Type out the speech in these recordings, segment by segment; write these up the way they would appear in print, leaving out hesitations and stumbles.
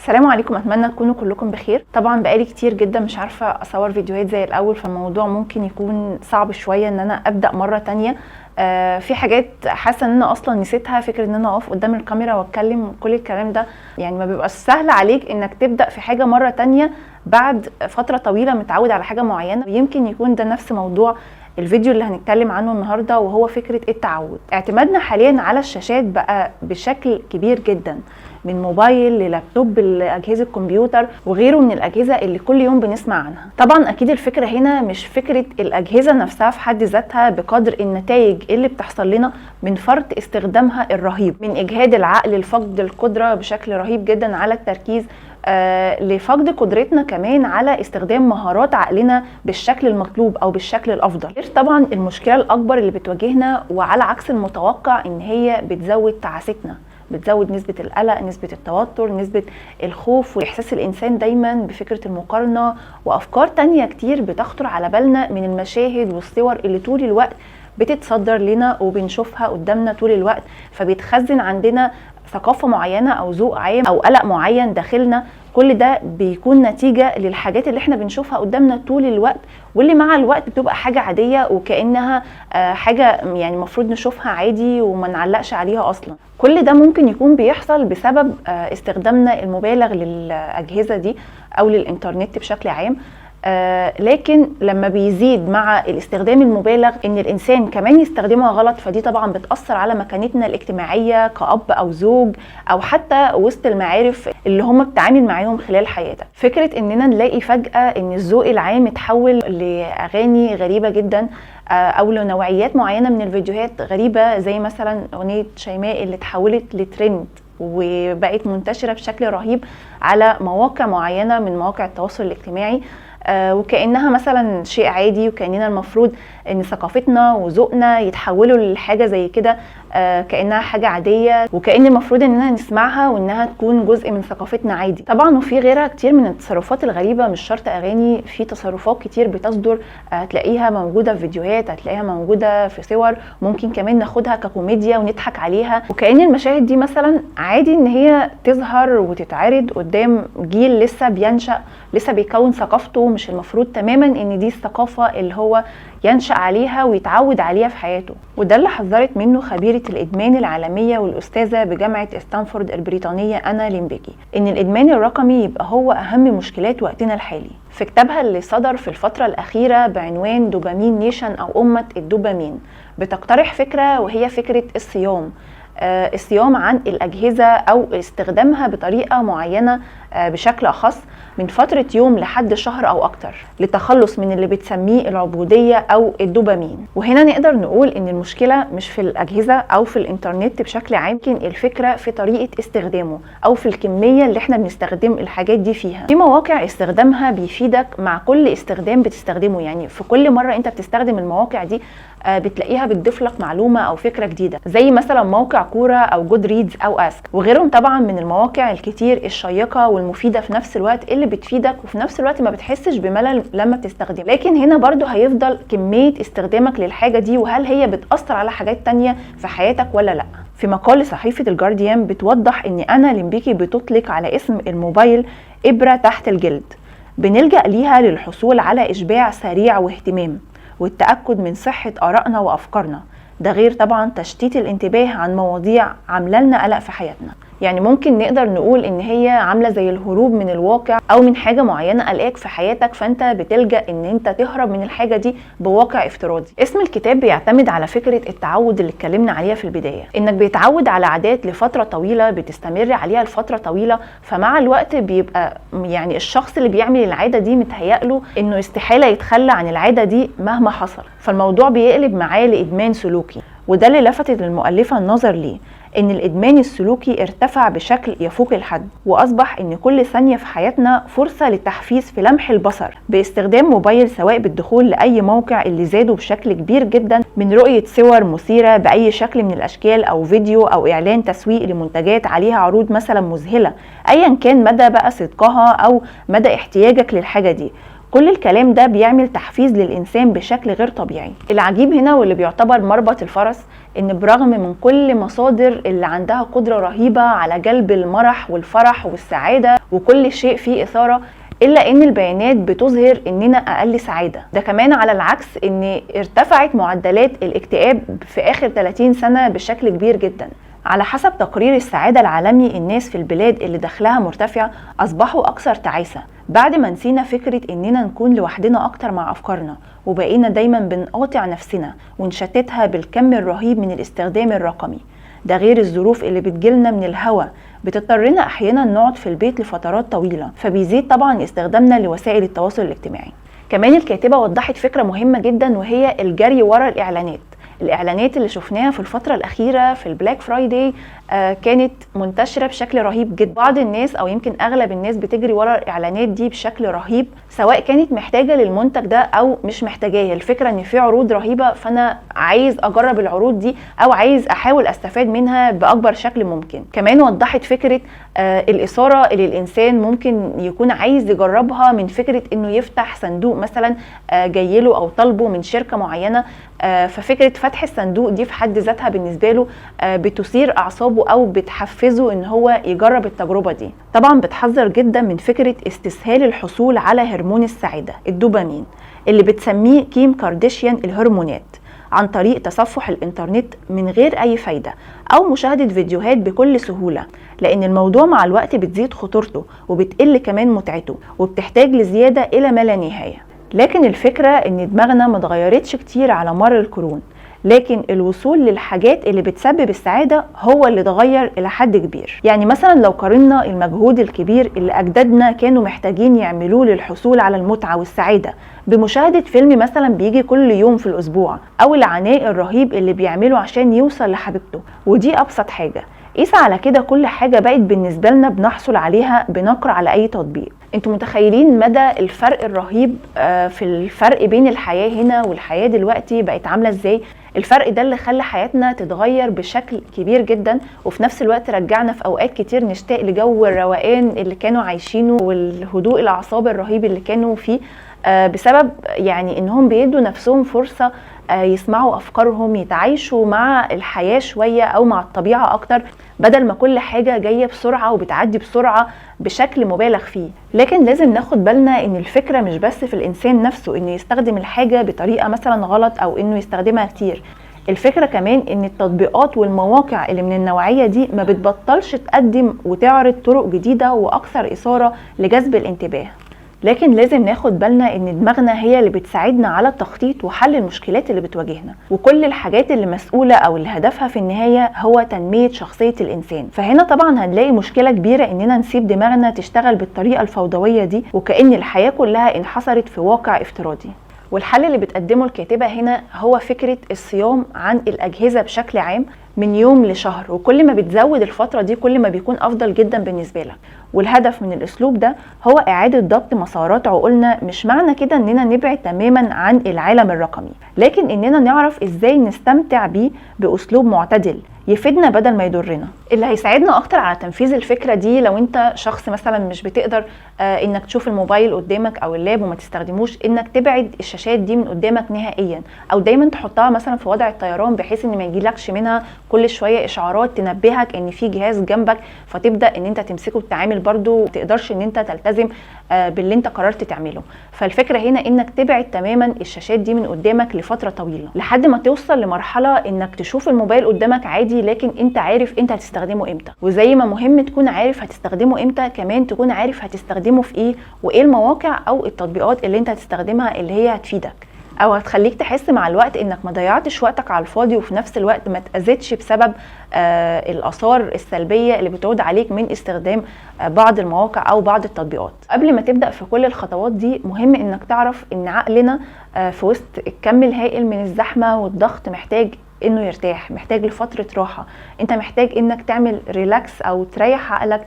السلام عليكم، اتمنى تكونوا كلكم بخير. طبعا بقالي كتير جدا مش عارفه اصور فيديوهات زي الاول، فالموضوع ممكن يكون صعب شويه ان انا ابدا مره تانية. في حاجات حاسه ان انا اصلا نسيتها، فكره ان انا اقف قدام الكاميرا واتكلم كل الكلام ده يعني ما بيبقاش سهل عليك انك تبدا في حاجه مره تانية بعد فتره طويله متعود على حاجه معينه. يمكن يكون ده نفس موضوع الفيديو اللي هنتكلم عنه النهارده، وهو فكره التعود. اعتمادنا حاليا على الشاشات بقى بشكل كبير جدا، من موبايل للابتوب لاجهزه كمبيوتر وغيره من الاجهزه اللي كل يوم بنسمع عنها. طبعا اكيد الفكره هنا مش فكره الاجهزه نفسها في حد ذاتها بقدر النتائج اللي بتحصل لنا من فرط استخدامها الرهيب، من اجهاد العقل لفقد القدره بشكل رهيب جدا على التركيز، لفقد قدرتنا كمان على استخدام مهارات عقلنا بالشكل المطلوب او بالشكل الافضل. غير طبعا المشكله الاكبر اللي بتواجهنا، وعلى عكس المتوقع، ان هي بتزود تعاستنا، بتزود نسبة القلق، نسبة التوتر، نسبة الخوف، وإحساس الإنسان دايما بفكرة المقارنة، وأفكار تانية كتير بتخطر على بالنا من المشاهد والصور اللي طول الوقت بتتصدر لنا وبنشوفها قدامنا طول الوقت، فبيتخزن عندنا ثقافة معينة أو ذوق عام أو قلق معين داخلنا. كل ده بيكون نتيجة للحاجات اللي احنا بنشوفها قدامنا طول الوقت، واللي مع الوقت بتبقى حاجة عادية وكأنها حاجة يعني المفروض نشوفها عادي وما نعلقش عليها أصلا. كل ده ممكن يكون بيحصل بسبب استخدامنا المبالغ للأجهزة دي أو للإنترنت بشكل عام. لكن لما بيزيد مع الاستخدام المبالغ ان الانسان كمان يستخدمها غلط، فدي طبعا بتأثر على مكانتنا الاجتماعية كأب او زوج او حتى وسط المعارف اللي هم بتعامل معاهم خلال حياتك. فكرة اننا نلاقي فجأة ان الذوق العام اتحول لاغاني غريبة جدا او لنوعيات معينة من الفيديوهات غريبة، زي مثلا اغنية شيماء اللي اتحولت لترند وبقت منتشرة بشكل رهيب على مواقع معينة من مواقع التواصل الاجتماعي، وكأنها مثلا شيء عادي، وكأننا المفروض ان ثقافتنا وذوقنا يتحولوا لحاجة زي كده كأنها حاجة عادية، وكأن المفروض اننا نسمعها وانها تكون جزء من ثقافتنا عادي. طبعا وفي غيرها كتير من التصرفات الغريبة، مش شرط اغاني، في تصرفات كتير بتصدر هتلاقيها موجودة في فيديوهات، هتلاقيها موجودة في صور، ممكن كمان ناخدها ككوميديا ونضحك عليها، وكأن المشاهد دي مثلا عادي ان هي تظهر وتتعرض قدام جيل لسه بينشأ، لسه بيكون ثقافته. مش المفروض تماما ان دي الثقافة اللي هو ينشأ عليها ويتعود عليها في حياته. وده اللي حذرت منه خبيرة الإدمان العالمية والأستاذة بجامعة ستانفورد البريطانية أنا ليمبيكي، إن الإدمان الرقمي يبقى هو أهم مشكلات وقتنا الحالي. في كتابها اللي صدر في الفترة الأخيرة بعنوان دوبامين نيشن أو أمة الدوبامين، بتقترح فكرة، وهي فكرة الصيام. الصيام عن الأجهزة أو استخدامها بطريقة معينة بشكل أخص من فترة يوم لحد شهر أو أكتر، للتخلص من اللي بتسميه العبودية أو الدوبامين. وهنا نقدر نقول إن المشكلة مش في الأجهزة أو في الإنترنت بشكل عام، لكن الفكرة في طريقة استخدامه أو في الكمية اللي احنا بنستخدم الحاجات دي فيها. في مواقع استخدامها بيفيدك مع كل استخدام بتستخدمه، يعني في كل مرة أنت بتستخدم المواقع دي بتلاقيها بتضيف لك معلومة أو فكرة جديدة، زي مثلا موقع كورة أو جود ريدز أو أسك وغيرهم طبعا من المواقع الكتير الشيقة والمفيدة في نفس الوقت، اللي بتفيدك وفي نفس الوقت ما بتحسش بملل لما بتستخدم. لكن هنا برضو هيفضل كمية استخدامك للحاجة دي، وهل هي بتأثر على حاجات تانية في حياتك ولا لأ. في مقال لصحيفة الجارديان بتوضح إن أنا ليمبيكي بتطلق على اسم الموبايل إبرة تحت الجلد، بنلجأ ليها للحصول على إشباع سريع واهتمام والتأكد من صحة آرائنا وأفكارنا. ده غير طبعا تشتيت الانتباه عن مواضيع عاملة لنا قلق في حياتنا. يعني ممكن نقدر نقول ان هي عاملة زي الهروب من الواقع او من حاجة معينة قلقاك في حياتك، فانت بتلجأ ان انت تهرب من الحاجة دي بواقع افتراضي. اسم الكتاب بيعتمد على فكرة التعود اللي اتكلمنا عليها في البداية، انك بيتعود على عادات لفترة طويلة بتستمر عليها لفترة طويلة، فمع الوقت بيبقى يعني الشخص اللي بيعمل العادة دي متهيأله انه استحالة يتخلى عن العادة دي مهما حصل، فالموضوع بيقلب معاه لإدمان سلوكي. وده اللي لفتت المؤلفة النظر ليه، ان الادمان السلوكي ارتفع بشكل يفوق الحد، واصبح ان كل ثانية في حياتنا فرصة للتحفيز في لمح البصر باستخدام موبايل، سواء بالدخول لاي موقع اللي زادوا بشكل كبير جدا من رؤية صور مثيرة باي شكل من الاشكال، او فيديو او اعلان تسويق لمنتجات عليها عروض مثلا مذهلة، ايا كان مدى بقى صدقها او مدى احتياجك للحاجة دي. كل الكلام ده بيعمل تحفيز للإنسان بشكل غير طبيعي. العجيب هنا واللي بيعتبر مربط الفرس إن برغم من كل مصادر اللي عندها قدرة رهيبة على جلب المرح والفرح والسعادة وكل شيء فيه إثارة، إلا إن البيانات بتظهر إننا أقل سعادة. ده كمان على العكس إن ارتفعت معدلات الاكتئاب في آخر 30 سنة بشكل كبير جدا. على حسب تقرير السعادة العالمي، الناس في البلاد اللي دخلها مرتفع أصبحوا أكثر تعاسة بعد ما نسينا فكرة إننا نكون لوحدنا أكتر مع أفكارنا، وبقينا دايما بنقاطع نفسنا ونشتتها بالكم الرهيب من الاستخدام الرقمي. ده غير الظروف اللي بتجيلنا من الهوا بتضطرنا أحيانا نقعد في البيت لفترات طويلة، فبيزيد طبعا استخدامنا لوسائل التواصل الاجتماعي. كمان الكاتبة وضحت فكرة مهمة جدا، وهي الجري ورا الإعلانات اللي شفناها في الفترة الأخيرة في البلاك فرايداي كانت منتشرة بشكل رهيب جدا. بعض الناس أو يمكن أغلب الناس بتجري ورا الإعلانات دي بشكل رهيب، سواء كانت محتاجة للمنتج ده أو مش محتاجاه. الفكرة إن في عروض رهيبة فأنا عايز أجرب العروض دي أو عايز أحاول أستفاد منها بأكبر شكل ممكن. كمان وضحت فكرة الإثارة اللي الإنسان ممكن يكون عايز يجربها من فكرة إنه يفتح صندوق مثلا جايله أو طلبه من شركة معينة، ففكرة فتح الصندوق دي في حد ذاتها بالنسبة له بتثير أعصابه أو بتحفزه إن هو يجرب التجربة دي. طبعا بتحذر جدا من فكرة استسهال الحصول على هرمون السعادة الدوبامين اللي بتسميه كيم كارديشيان الهرمونات، عن طريق تصفح الإنترنت من غير أي فايدة أو مشاهدة فيديوهات بكل سهولة، لأن الموضوع مع الوقت بتزيد خطورته وبتقل كمان متعته وبتحتاج لزيادة إلى ما لا نهاية. لكن الفكرة إن دماغنا ما اتغيرتش كتير على مر القرون، لكن الوصول للحاجات اللي بتسبب السعادة هو اللي اتغير إلى حد كبير. يعني مثلا لو قارنا المجهود الكبير اللي أجدادنا كانوا محتاجين يعملوه للحصول على المتعة والسعادة بمشاهدة فيلم مثلا بيجي كل يوم في الأسبوع، أو العناء الرهيب اللي بيعمله عشان يوصل لحبيبته، ودي أبسط حاجة. قيس على كده كل حاجة بقت بالنسبة لنا بنحصل عليها بنقر على أي تطبيق. انتوا متخيلين مدى الفرق الرهيب في الفرق بين الحياة هنا والحياة دلوقتي بقت عاملة ازاي؟ الفرق ده اللي خلى حياتنا تتغير بشكل كبير جدا، وفي نفس الوقت رجعنا في اوقات كتير نشتاق لجو الروقان اللي كانوا عايشينه والهدوء الاعصاب الرهيب اللي كانوا فيه، بسبب يعني انهم بيدوا نفسهم فرصة يسمعوا افكارهم، يتعايشوا مع الحياة شوية او مع الطبيعة اكتر، بدل ما كل حاجة جاية بسرعة وبتعدي بسرعة بشكل مبالغ فيه. لكن لازم ناخد بالنا ان الفكرة مش بس في الانسان نفسه انه يستخدم الحاجة بطريقة مثلا غلط او انه يستخدمها كتير. الفكرة كمان ان التطبيقات والمواقع اللي من النوعية دي ما بتبطلش تقدم وتعرض طرق جديدة واكثر اثارة لجذب الانتباه. لكن لازم ناخد بالنا ان دماغنا هي اللي بتساعدنا على التخطيط وحل المشكلات اللي بتواجهنا، وكل الحاجات اللي مسؤولة او اللي هدفها في النهاية هو تنمية شخصية الانسان. فهنا طبعا هنلاقي مشكلة كبيرة اننا نسيب دماغنا تشتغل بالطريقة الفوضوية دي، وكأن الحياة كلها انحصرت في واقع افتراضي. والحل اللي بتقدمه الكاتبة هنا هو فكرة الصيام عن الأجهزة بشكل عام من يوم لشهر، وكل ما بتزود الفترة دي كل ما بيكون أفضل جدا بالنسبة لك. والهدف من الأسلوب ده هو إعادة ضبط مسارات عقولنا، مش معنى كده إننا نبعد تماما عن العالم الرقمي، لكن إننا نعرف إزاي نستمتع بيه بأسلوب معتدل يفيدنا بدل ما يضرنا. اللي هيساعدنا اكتر على تنفيذ الفكرة دي لو انت شخص مثلا مش بتقدر انك تشوف الموبايل قدامك او اللاب وما تستخدموش، انك تبعد الشاشات دي من قدامك نهائيا، او دايما تحطها مثلا في وضع الطيران بحيث ان ما يجيلكش منها كل شوية اشعارات تنبهك ان في جهاز جنبك، فتبدأ ان انت تمسكه وتتعامل برضو وتقدرش ان انت تلتزم باللي انت قررت تعمله. فالفكرة هنا انك تبعد تماما الشاشات دي من قدامك لفترة طويلة لحد ما توصل لمرحلة انك تشوف الموبايل قدامك عادي، لكن انت عارف انت هتستخدمه امتى. وزي ما مهم تكون عارف هتستخدمه امتى، كمان تكون عارف هتستخدمه في ايه، وايه المواقع او التطبيقات اللي انت هتستخدمها اللي هي هتفيدك او هتخليك تحس مع الوقت انك ما ضيعتش وقتك على الفاضي، وفي نفس الوقت ما تأذتش بسبب الآثار السلبية اللي بتعود عليك من استخدام بعض المواقع او بعض التطبيقات. قبل ما تبدأ في كل الخطوات دي مهم انك تعرف ان عقلنا في وسط الكم الهائل من الزحمة والضغط محتاج انه يرتاح، محتاج لفترة راحة. انت محتاج انك تعمل ريلاكس او تريح عقلك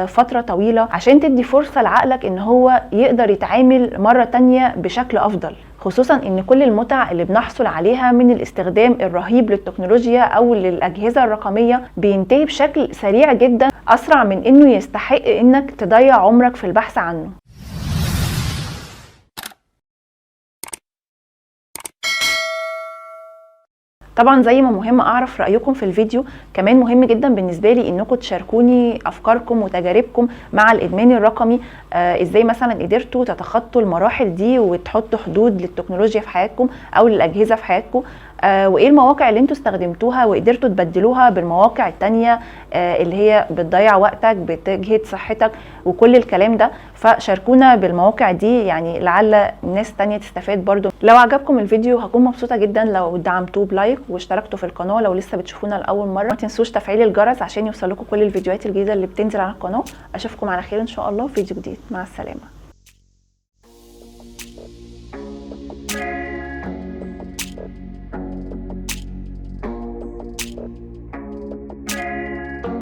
فترة طويلة عشان تدي فرصة لعقلك ان هو يقدر يتعامل مرة تانية بشكل افضل، خصوصا ان كل المتع اللي بنحصل عليها من الاستخدام الرهيب للتكنولوجيا او للأجهزة الرقمية بينتهي بشكل سريع جدا، اسرع من انه يستحق انك تضيع عمرك في البحث عنه. طبعا زي ما مهم اعرف رايكم في الفيديو، كمان مهم جدا بالنسبه لي انكم تشاركوني افكاركم وتجاربكم مع الادمان الرقمي. ازاي مثلا قدرتوا تتخطوا المراحل دي وتحطوا حدود للتكنولوجيا في حياتكم او للاجهزه في حياتكم، وايه المواقع اللي انتوا استخدمتوها وقدرتوا تبدلوها بالمواقع التانية اللي هي بتضيع وقتك، بتجهد صحتك وكل الكلام ده. فشاركونا بالمواقع دي، يعني لعل ناس تانية تستفاد برضو. لو عجبكم الفيديو هكون مبسوطة جدا لو دعمتوه بلايك واشتركتوا في القناة لو لسه بتشوفونا لأول مرة. ما تنسوش تفعيل الجرس عشان يوصلكم كل الفيديوهات الجديدة اللي بتنزل على القناة. اشوفكم على خير ان شاء الله في فيديو جديد. مع السلامة.